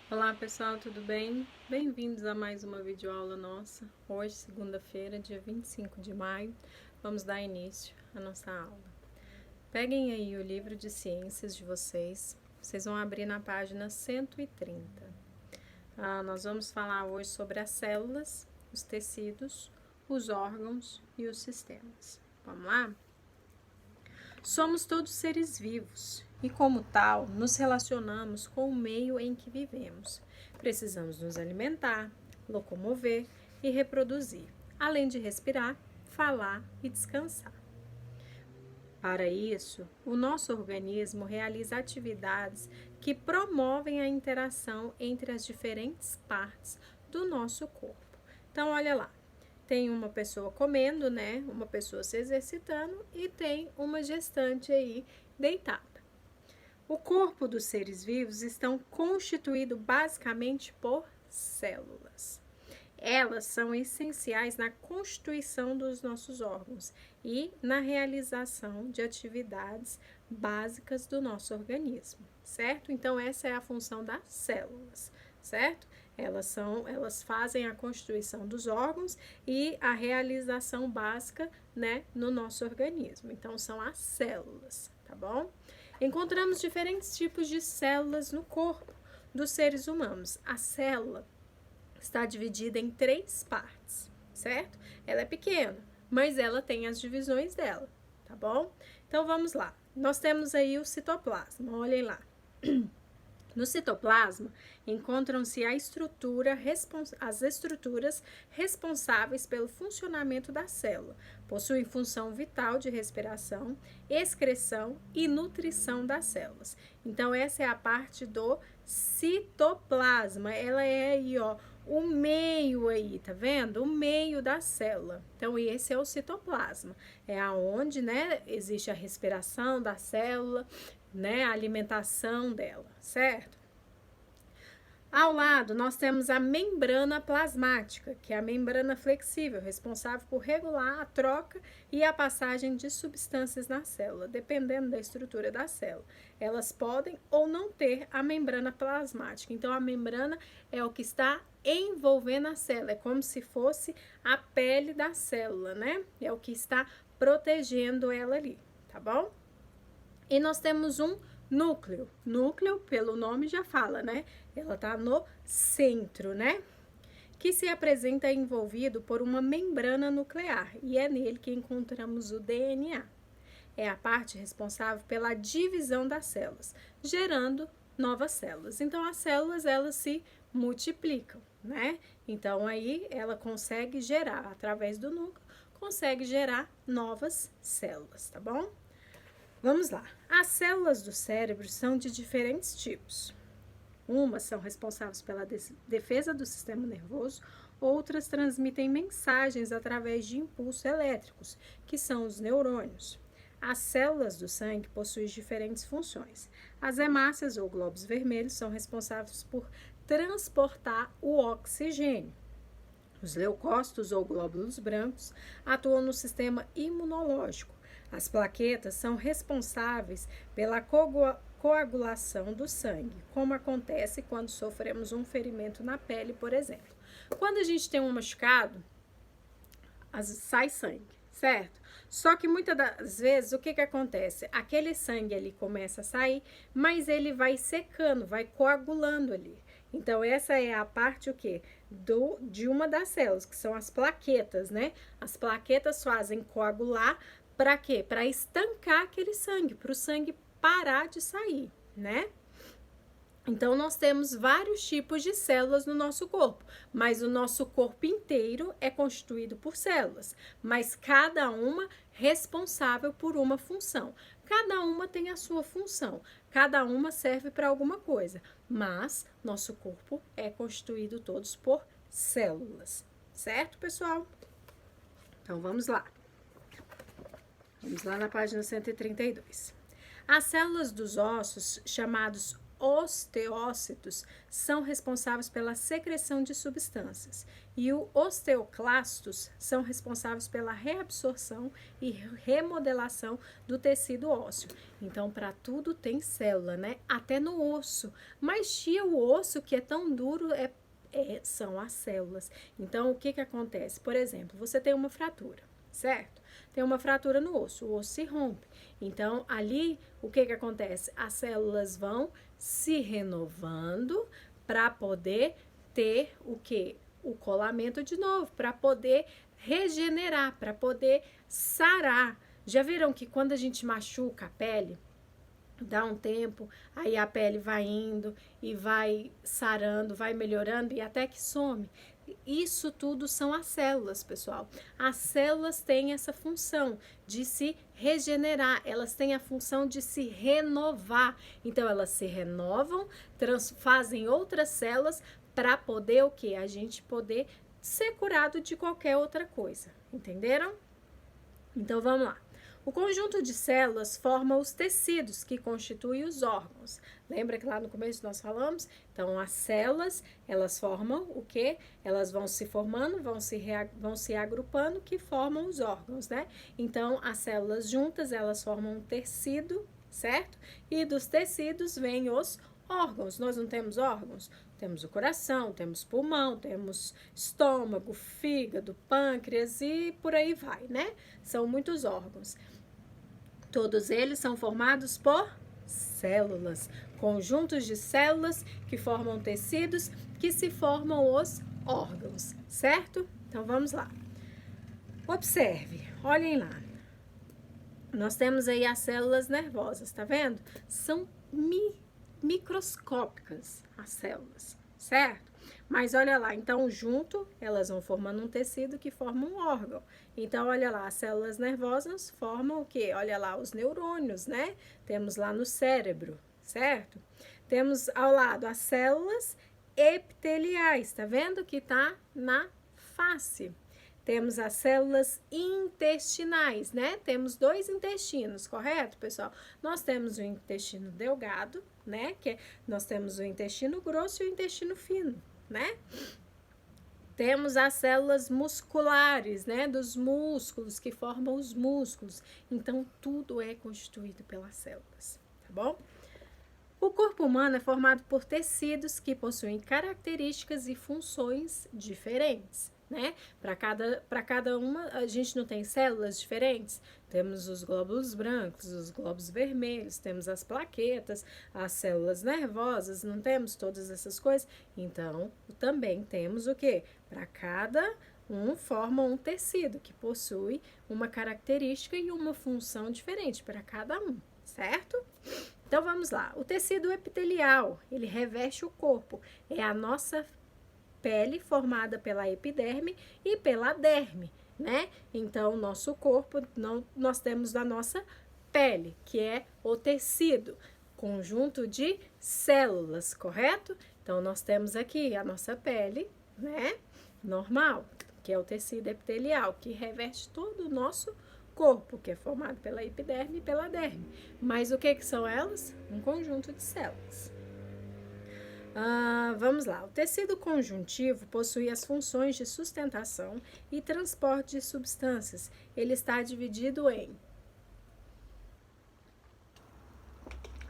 Olá pessoal, tudo bem? Bem-vindos a mais uma videoaula nossa. Hoje, segunda-feira, dia 25 de maio, vamos dar início à nossa aula. Peguem aí o livro de ciências de vocês, vocês vão abrir na página 130. Nós vamos falar hoje sobre as células, os tecidos, os órgãos e os sistemas. Vamos lá? Somos todos seres vivos e, como tal, nos relacionamos com o meio em que vivemos. Precisamos nos alimentar, locomover e reproduzir, além de respirar, falar e descansar. Para isso, o nosso organismo realiza atividades que promovem a interação entre as diferentes partes do nosso corpo. Então, olha lá. Tem uma pessoa comendo, né? Uma pessoa se exercitando e tem uma gestante aí deitada. O corpo dos seres vivos estão constituído basicamente por células. Elas são essenciais na constituição dos nossos órgãos e na realização de atividades básicas do nosso organismo, certo? Então, essa é a função das células, certo? Elas fazem a constituição dos órgãos e a realização básica, né, no nosso organismo. Então, são as células, tá bom? Encontramos diferentes tipos de células no corpo dos seres humanos. A célula está dividida em 3 partes, certo? Ela é pequena, mas ela tem as divisões dela, tá bom? Então, vamos lá. Nós temos aí o citoplasma, olhem lá. No citoplasma, encontram-se as estruturas responsáveis pelo funcionamento da célula. Possuem função vital de respiração, excreção e nutrição das células. Então, essa é a parte do citoplasma. Ela é aí, ó, o meio aí, tá vendo? O meio da célula. Então, esse é o citoplasma. É aonde, né, existe a respiração da célula, né, a alimentação dela, certo? Ao lado, nós temos a membrana plasmática, que é a membrana flexível, responsável por regular a troca e a passagem de substâncias na célula, dependendo da estrutura da célula. Elas podem ou não ter a membrana plasmática. Então, a membrana é o que está envolvendo a célula, é como se fosse a pele da célula, né? É o que está protegendo ela ali, tá bom? E nós temos um núcleo. Núcleo, pelo nome já fala, né? Ela está no centro, né? Que se apresenta envolvido por uma membrana nuclear e é nele que encontramos o DNA. É a parte responsável pela divisão das células, gerando novas células. Então, as células, elas se multiplicam, né? Então, aí, ela consegue gerar, através do núcleo, consegue gerar novas células, tá bom? Vamos lá. As células do cérebro são de diferentes tipos. Umas são responsáveis pela defesa do sistema nervoso, outras transmitem mensagens através de impulsos elétricos, que são os neurônios. As células do sangue possuem diferentes funções. As hemácias ou glóbulos vermelhos são responsáveis por transportar o oxigênio. Os leucócitos ou glóbulos brancos atuam no sistema imunológico. As plaquetas são responsáveis pela coagulação do sangue, como acontece quando sofremos um ferimento na pele, por exemplo. Quando a gente tem um machucado, sai sangue, certo? Só que muitas das vezes, o que acontece? Aquele sangue ali começa a sair, mas ele vai secando, vai coagulando ali. Então, essa é a parte o quê? De uma das células, que são as plaquetas, né? As plaquetas fazem coagular para quê? Para estancar aquele sangue, para o sangue parar de sair, né? Então, nós temos vários tipos de células no nosso corpo, mas o nosso corpo inteiro é constituído por células, mas cada uma responsável por uma função. Cada uma tem a sua função, cada uma serve para alguma coisa, mas nosso corpo é constituído todos por células, certo, pessoal? Então, vamos lá. Vamos lá na página 132. As células dos ossos, chamados osteócitos são responsáveis pela secreção de substâncias e os osteoclastos são responsáveis pela reabsorção e remodelação do tecido ósseo. Então, para tudo tem célula, né? Até no osso. Mas tia, o osso que é tão duro são as células. Então, o que que acontece? Por exemplo, você tem uma fratura, certo? Tem uma fratura no osso, o osso se rompe. Então, ali, o que que acontece? As células vão se renovando para poder ter o quê? O colamento de novo, para poder regenerar, para poder sarar. Já viram que quando a gente machuca a pele, dá um tempo, aí a pele vai indo e vai sarando, vai melhorando e até que some. Isso tudo são as células, pessoal. As células têm essa função de se regenerar, elas têm a função de se renovar. Então, elas se renovam, fazem outras células para poder o quê? A gente poder ser curado de qualquer outra coisa. Entenderam? Então, vamos lá. O conjunto de células forma os tecidos que constituem os órgãos. Lembra que lá no começo nós falamos? Então, as células, elas formam o quê? Elas vão se formando, vão se agrupando, que formam os órgãos, né? Então, as células juntas, elas formam um tecido, certo? E dos tecidos vêm os órgãos. Nós não temos órgãos? Temos o coração, temos pulmão, temos estômago, fígado, pâncreas e por aí vai, né? São muitos órgãos. Todos eles são formados por células, conjuntos de células que formam tecidos, que se formam os órgãos, certo? Então, vamos lá. Observe, olhem lá. Nós temos aí as células nervosas, tá vendo? São microscópicas as células, certo? Mas olha lá, então junto elas vão formando um tecido que forma um órgão. Então olha lá, as células nervosas formam o quê? Olha lá, os neurônios, né? Temos lá no cérebro, certo? Temos ao lado as células epiteliais, tá vendo que tá na face. Temos as células intestinais, né? Temos 2 intestinos, correto, pessoal? Nós temos o intestino delgado, né? Nós temos o intestino grosso e o intestino fino, né? Temos as células musculares, né? Dos músculos, que formam os músculos. Então, tudo é constituído pelas células, tá bom? O corpo humano é formado por tecidos que possuem características e funções diferentes, né? Para cada uma, a gente não tem células diferentes? Temos os glóbulos brancos, os glóbulos vermelhos, temos as plaquetas, as células nervosas, não temos todas essas coisas? Então, também temos o quê? Para cada forma um tecido que possui uma característica e uma função diferente para cada um, certo? Então, vamos lá. O tecido epitelial, ele reveste o corpo. É a nossa pele formada pela epiderme e pela derme, né? Então, nosso corpo, nós temos a nossa pele, que é o tecido, conjunto de células, correto? Então, nós temos aqui a nossa pele, né? Normal, que é o tecido epitelial, que reveste todo o nosso corpo, que é formado pela epiderme e pela derme. Mas o que são elas? Um conjunto de células. Vamos lá. O tecido conjuntivo possui as funções de sustentação e transporte de substâncias. Ele está dividido em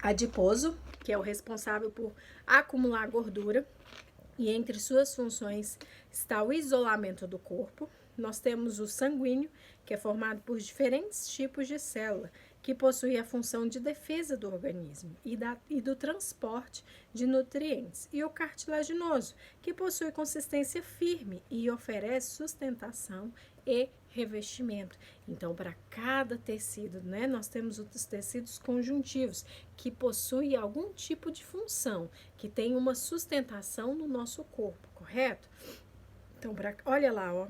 adiposo, que é o responsável por acumular gordura, e entre suas funções está o isolamento do corpo. Nós temos o sanguíneo, que é formado por diferentes tipos de célula, que possui a função de defesa do organismo e do transporte de nutrientes. E o cartilaginoso, que possui consistência firme e oferece sustentação e revestimento. Então, para cada tecido, né, nós temos os tecidos conjuntivos, que possuem algum tipo de função, que tem uma sustentação no nosso corpo, correto? Então, olha lá, ó.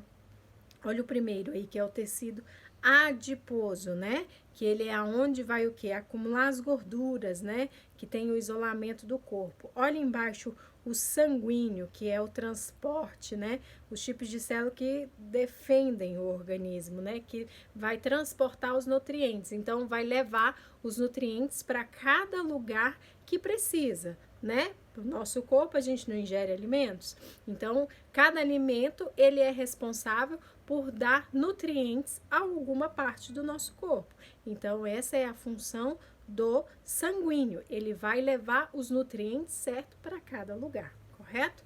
Olha o primeiro aí, que é o tecido adiposo, né? Que ele é aonde vai o quê? Acumular as gorduras, né? Que tem o isolamento do corpo. Olha embaixo o sanguíneo, que é o transporte, né? Os tipos de célula que defendem o organismo, né? Que vai transportar os nutrientes. Então, vai levar os nutrientes para cada lugar que precisa. né? O nosso corpo, a gente não ingere alimentos. Então, cada alimento, ele é responsável por dar nutrientes a alguma parte do nosso corpo. Então, essa é a função do sanguíneo. Ele vai levar os nutrientes certos para cada lugar, correto?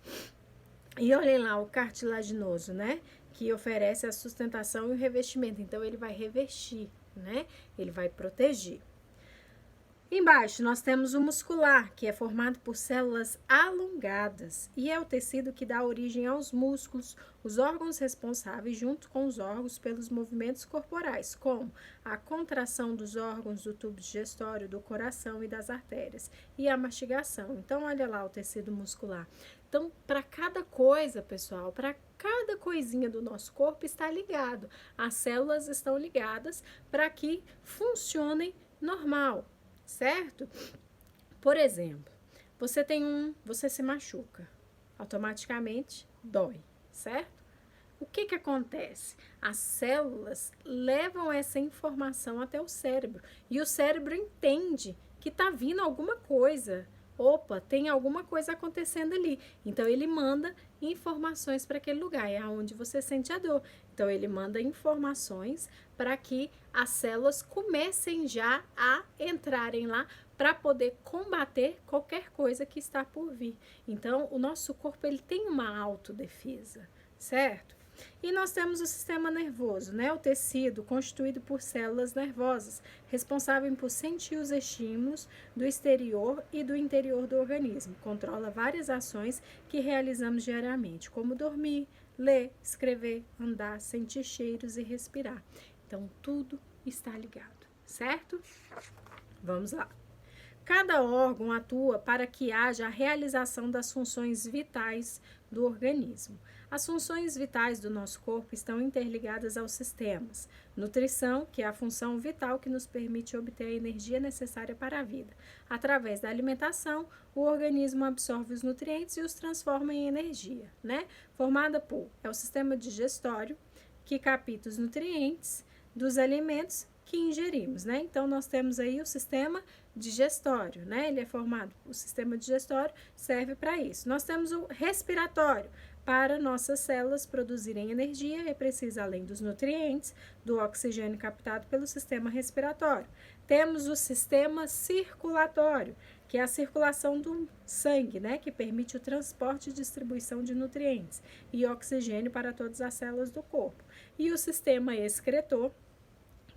E olhem lá, o cartilaginoso, né? Que oferece a sustentação e o revestimento. Então, ele vai revestir, né? Ele vai proteger. Embaixo nós temos o muscular, que é formado por células alongadas e é o tecido que dá origem aos músculos, os órgãos responsáveis junto com os órgãos pelos movimentos corporais, como a contração dos órgãos do tubo digestório, do coração e das artérias e a mastigação. Então, olha lá o tecido muscular. Então, para cada coisa, pessoal, para cada coisinha do nosso corpo está ligado. As células estão ligadas para que funcionem normal. Certo? Por exemplo, você se machuca, automaticamente dói, certo? O que acontece? As células levam essa informação até o cérebro e o cérebro entende que está vindo alguma coisa. Opa, tem alguma coisa acontecendo ali. Então, ele manda informações para aquele lugar, é onde você sente a dor. Então, ele manda informações para que as células comecem já a entrarem lá para poder combater qualquer coisa que está por vir. Então, o nosso corpo ele tem uma autodefesa, certo? E nós temos o sistema nervoso, né? O tecido constituído por células nervosas, responsável por sentir os estímulos do exterior e do interior do organismo. Controla várias ações que realizamos diariamente, como dormir, ler, escrever, andar, sentir cheiros e respirar. Então, tudo está ligado, certo? Vamos lá. Cada órgão atua para que haja a realização das funções vitais do organismo. As funções vitais do nosso corpo estão interligadas aos sistemas. Nutrição, que é a função vital que nos permite obter a energia necessária para a vida. Através da alimentação, o organismo absorve os nutrientes e os transforma em energia, né? Formada por, é o sistema digestório, que capta os nutrientes dos alimentos que ingerimos, né? Então, nós temos aí o sistema digestório, né? Ele é formado, o sistema digestório serve para isso. Nós temos o respiratório. Para nossas células produzirem energia, é preciso, além dos nutrientes, do oxigênio captado pelo sistema respiratório. Temos o sistema circulatório, que é a circulação do sangue, né? Que permite o transporte e distribuição de nutrientes e oxigênio para todas as células do corpo. E o sistema excretor.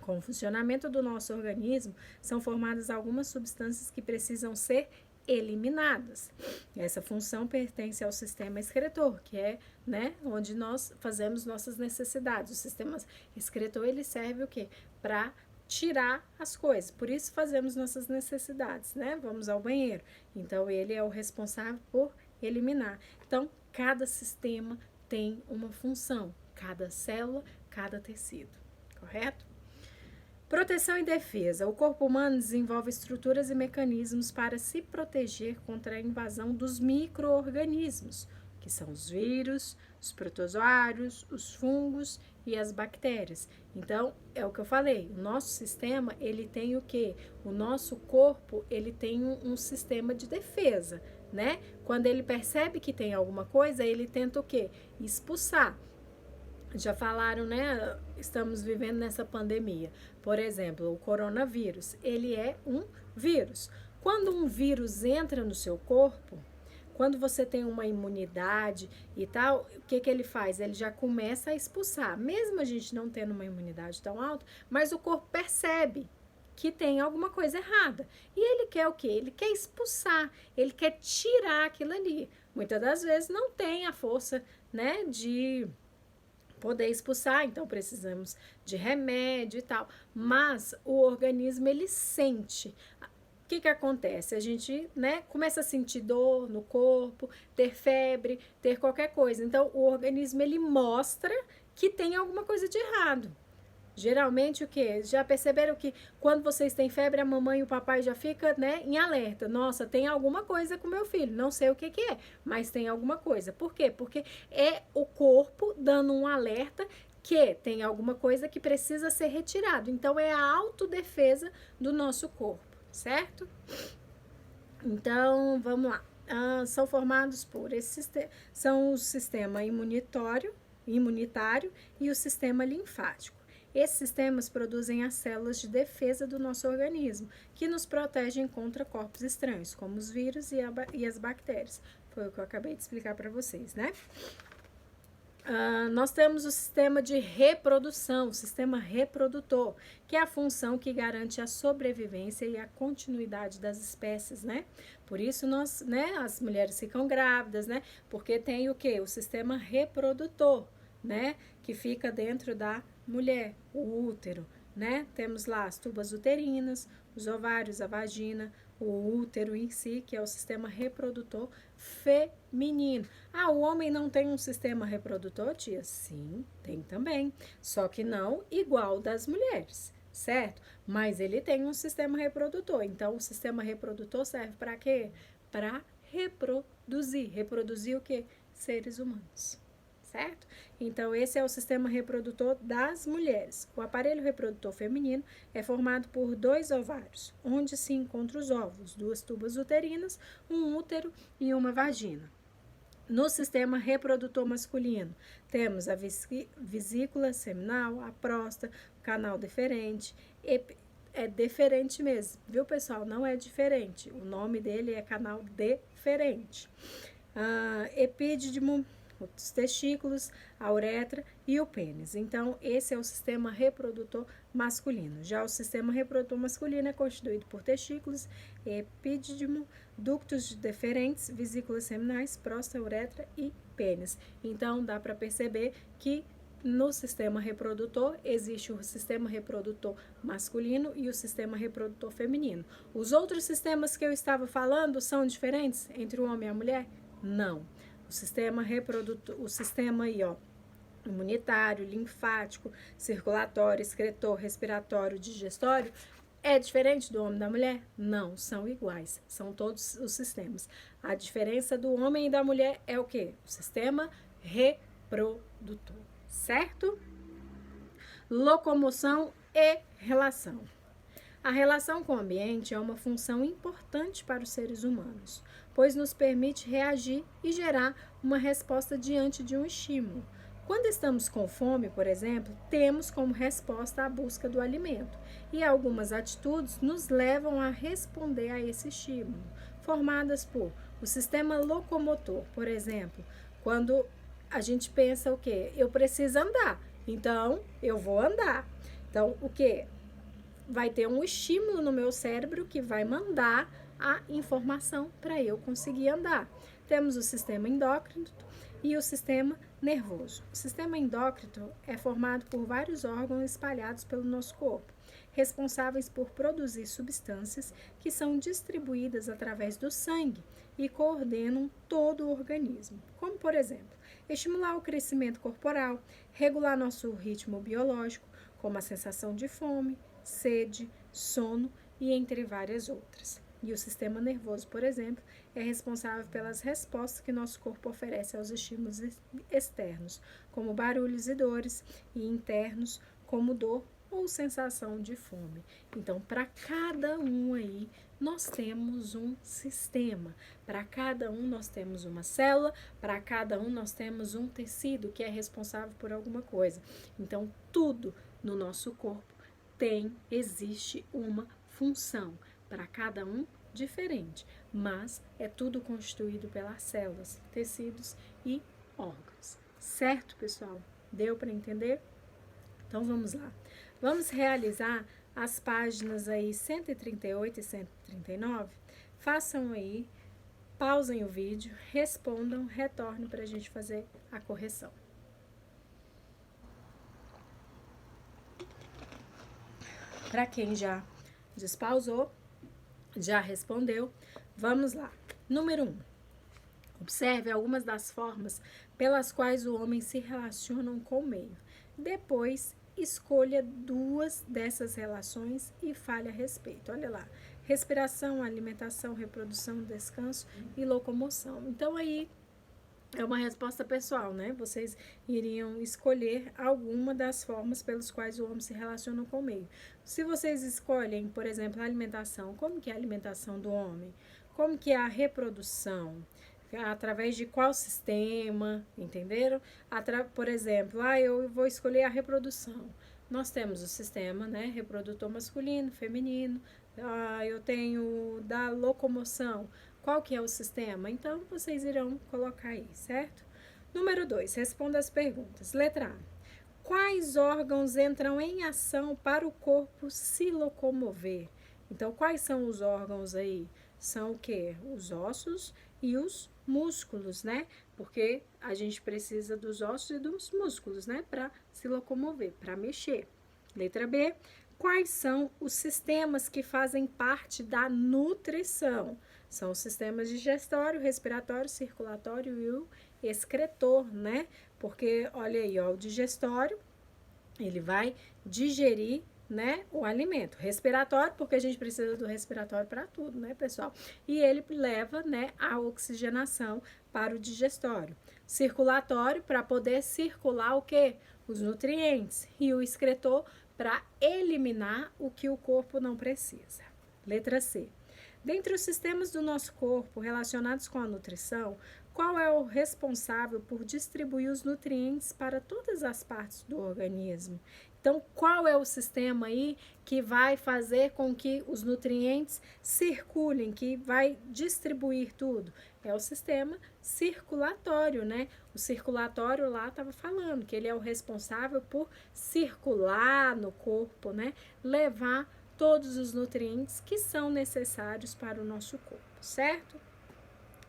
Com o funcionamento do nosso organismo, são formadas algumas substâncias que precisam ser eliminadas. Essa função pertence ao sistema excretor, que é, né, onde nós fazemos nossas necessidades. O sistema excretor, ele serve o quê? Para tirar as coisas. Por isso fazemos nossas necessidades, né? Vamos ao banheiro. Então, ele é o responsável por eliminar. Então, cada sistema tem uma função. Cada célula, cada tecido. Correto? Proteção e defesa. O corpo humano desenvolve estruturas e mecanismos para se proteger contra a invasão dos micro-organismos, que são os vírus, os protozoários, os fungos e as bactérias. Então, é o que eu falei, o nosso sistema, ele tem o quê? O nosso corpo, ele tem um sistema de defesa, né? Quando ele percebe que tem alguma coisa, ele tenta o quê? Expulsar. Já falaram, né? Estamos vivendo nessa pandemia. Por exemplo, o coronavírus, ele é um vírus. Quando um vírus entra no seu corpo, quando você tem uma imunidade e tal, o que ele faz? Ele já começa a expulsar. Mesmo a gente não tendo uma imunidade tão alta, mas o corpo percebe que tem alguma coisa errada. E ele quer o quê? Ele quer expulsar, ele quer tirar aquilo ali. Muitas das vezes não tem a força, né, de poder expulsar, então precisamos de remédio e tal, mas o organismo ele sente. O que acontece? A gente, né, começa a sentir dor no corpo, ter febre, ter qualquer coisa. Então, o organismo ele mostra que tem alguma coisa de errado. Geralmente o que? Já perceberam que quando vocês têm febre, a mamãe e o papai já ficam, né, em alerta. Nossa, tem alguma coisa com meu filho. Não sei o que é, mas tem alguma coisa. Por quê? Porque é o corpo dando um alerta que tem alguma coisa que precisa ser retirado. Então, é a autodefesa do nosso corpo, certo? Então, vamos lá. São formados por são o sistema imunitário e o sistema linfático. Esses sistemas produzem as células de defesa do nosso organismo, que nos protegem contra corpos estranhos, como os vírus e as bactérias. Foi o que eu acabei de explicar para vocês, né? Nós temos o sistema de reprodução, o sistema reprodutor, que é a função que garante a sobrevivência e a continuidade das espécies, né? Por isso as mulheres ficam grávidas, né? Porque tem o quê? O sistema reprodutor, né? Que fica dentro da mulher, o útero, né? Temos lá as tubas uterinas, os ovários, a vagina, o útero em si, que é o sistema reprodutor feminino. O homem não tem um sistema reprodutor, tia? Sim, tem também. Só que não igual das mulheres, certo? Mas ele tem um sistema reprodutor. Então, o sistema reprodutor serve para quê? Para reproduzir. Reproduzir o quê? Seres humanos. Certo? Então, esse é o sistema reprodutor das mulheres. O aparelho reprodutor feminino é formado por 2 ovários, onde se encontram os óvulos, 2 tubas uterinas, um útero e uma vagina. No sistema reprodutor masculino, temos a vesícula seminal, a próstata, o canal deferente. É deferente mesmo, viu, pessoal? Não é diferente. O nome dele é canal deferente. Epídimo, os testículos, a uretra e o pênis. Então, esse é o sistema reprodutor masculino. Já o sistema reprodutor masculino é constituído por testículos, epídimo, ductos deferentes, vesículas seminais, próstata, uretra e pênis. Então, dá para perceber que no sistema reprodutor existe o sistema reprodutor masculino e o sistema reprodutor feminino. Os outros sistemas que eu estava falando são diferentes entre o homem e a mulher? Não. O sistema reprodutor, o sistema aí, ó, imunitário, linfático, circulatório, excretor, respiratório, digestório, é diferente do homem e da mulher? Não, são iguais, são todos os sistemas. A diferença do homem e da mulher é o quê? O sistema reprodutor, certo? Locomoção e relação. A relação com o ambiente é uma função importante para os seres humanos, pois nos permite reagir e gerar uma resposta diante de um estímulo. Quando estamos com fome, por exemplo, temos como resposta a busca do alimento, e algumas atitudes nos levam a responder a esse estímulo, formadas por o sistema locomotor, por exemplo, quando a gente pensa o quê? Eu preciso andar, então eu vou andar. Então, o quê? Vai ter um estímulo no meu cérebro que vai mandar a informação para eu conseguir andar. Temos o sistema endócrino e o sistema nervoso. O sistema endócrino é formado por vários órgãos espalhados pelo nosso corpo, responsáveis por produzir substâncias que são distribuídas através do sangue e coordenam todo o organismo, como, por exemplo, estimular o crescimento corporal, regular nosso ritmo biológico, como a sensação de fome, sede, sono e entre várias outras. E o sistema nervoso, por exemplo, é responsável pelas respostas que nosso corpo oferece aos estímulos externos, como barulhos e dores, e internos, como dor ou sensação de fome. Então, para cada um aí, nós temos um sistema. Para cada um, nós temos uma célula. Para cada um, nós temos um tecido que é responsável por alguma coisa. Então, tudo no nosso corpo existe uma função, para cada um diferente, mas é tudo constituído pelas células, tecidos e órgãos. Certo, pessoal? Deu para entender? Então vamos lá. Vamos realizar as páginas aí 138 e 139. Façam aí, pausem o vídeo, respondam, retornem para a gente fazer a correção. Para quem já despausou, já respondeu, vamos lá. Número 1. Observe algumas das formas pelas quais o homem se relaciona com o meio. Depois, escolha 2 dessas relações e fale a respeito. Olha lá. Respiração, alimentação, reprodução, descanso e locomoção. Então, aí é uma resposta pessoal, né? Vocês iriam escolher alguma das formas pelas quais o homem se relaciona com o meio. Se vocês escolhem, por exemplo, a alimentação, como que é a alimentação do homem? Como que é a reprodução? Através de qual sistema, entenderam? Por exemplo, eu vou escolher a reprodução. Nós temos o sistema, né, reprodutor masculino, feminino. Eu tenho da locomoção. Qual que é o sistema? Então, vocês irão colocar aí, certo? Número 2, responda as perguntas. Letra A. Quais órgãos entram em ação para o corpo se locomover? Então, quais são os órgãos aí? São o quê? Os ossos e os músculos, né? Porque a gente precisa dos ossos e dos músculos, né? Para se locomover, para mexer. Letra B. Quais são os sistemas que fazem parte da nutrição? São os sistemas digestório, respiratório, circulatório e o excretor, né? Porque, olha aí, ó, o digestório, ele vai digerir, né, o alimento. Respiratório, porque a gente precisa do respiratório para tudo, né, pessoal? E ele leva, né, a oxigenação para o digestório. Circulatório, para poder circular o quê? Os nutrientes. E o excretor, para eliminar o que o corpo não precisa. Letra C. Dentre os sistemas do nosso corpo relacionados com a nutrição, qual é o responsável por distribuir os nutrientes para todas as partes do organismo? Então, qual é o sistema aí que vai fazer com que os nutrientes circulem, que vai distribuir tudo? É o sistema circulatório, né? O circulatório lá estava falando que ele é o responsável por circular no corpo, né? Levar todos os nutrientes que são necessários para o nosso corpo, certo?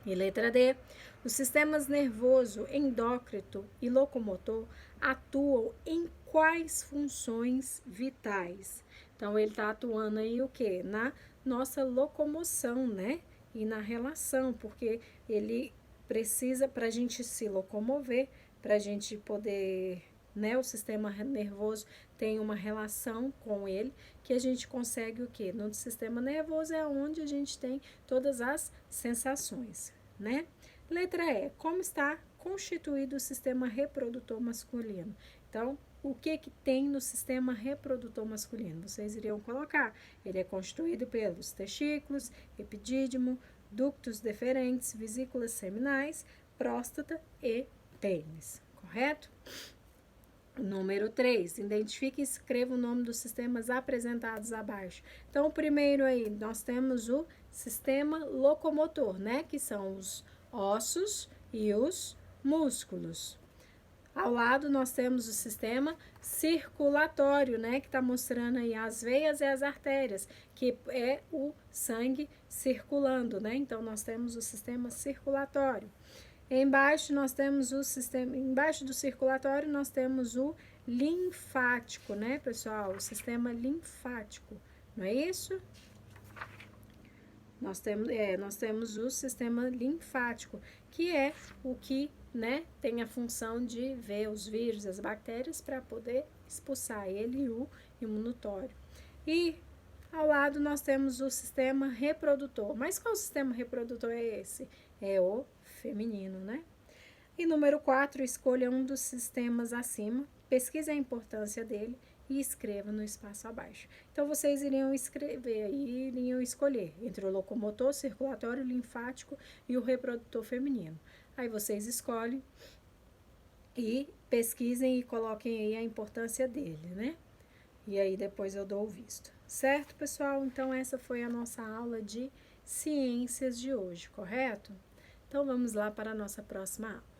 E letra D, os sistemas nervoso, endócrino e locomotor atuam em quais funções vitais? Então, ele está atuando aí o quê? Na nossa locomoção, né? E na relação, porque ele precisa, para a gente se locomover, para a gente poder, né? O sistema nervoso tem uma relação com ele, que a gente consegue o quê? No sistema nervoso é onde a gente tem todas as sensações, né? Letra E. Como está constituído o sistema reprodutor masculino? Então, o que tem no sistema reprodutor masculino? Vocês iriam colocar. Ele é constituído pelos testículos, epidídimo, ductos deferentes, vesículas seminais, próstata e pênis. Correto? Número 3, identifique e escreva o nome dos sistemas apresentados abaixo. Então, o primeiro aí, nós temos o sistema locomotor, né? Que são os ossos e os músculos. Ao lado, nós temos o sistema circulatório, né? Que está mostrando aí as veias e as artérias, que é o sangue circulando, né? Então, nós temos o sistema circulatório. Embaixo nós temos o sistema, embaixo do circulatório nós temos o linfático, né, pessoal? O sistema linfático, não é isso? Nós temos o sistema linfático, que é o que, né, tem a função de ver os vírus, as bactérias, para poder expulsar ele e o imunitório. E ao lado nós temos o sistema reprodutor. Mas qual sistema reprodutor é esse? É o feminino, né? E número 4, escolha um dos sistemas acima, pesquise a importância dele e escreva no espaço abaixo. Então, vocês iriam escrever aí, iriam escolher entre o locomotor, circulatório, linfático e o reprodutor feminino. Aí vocês escolhem e pesquisem e coloquem aí a importância dele, né? E aí depois eu dou o visto. Certo, pessoal? Então, essa foi a nossa aula de ciências de hoje, correto? Então, vamos lá para a nossa próxima aula.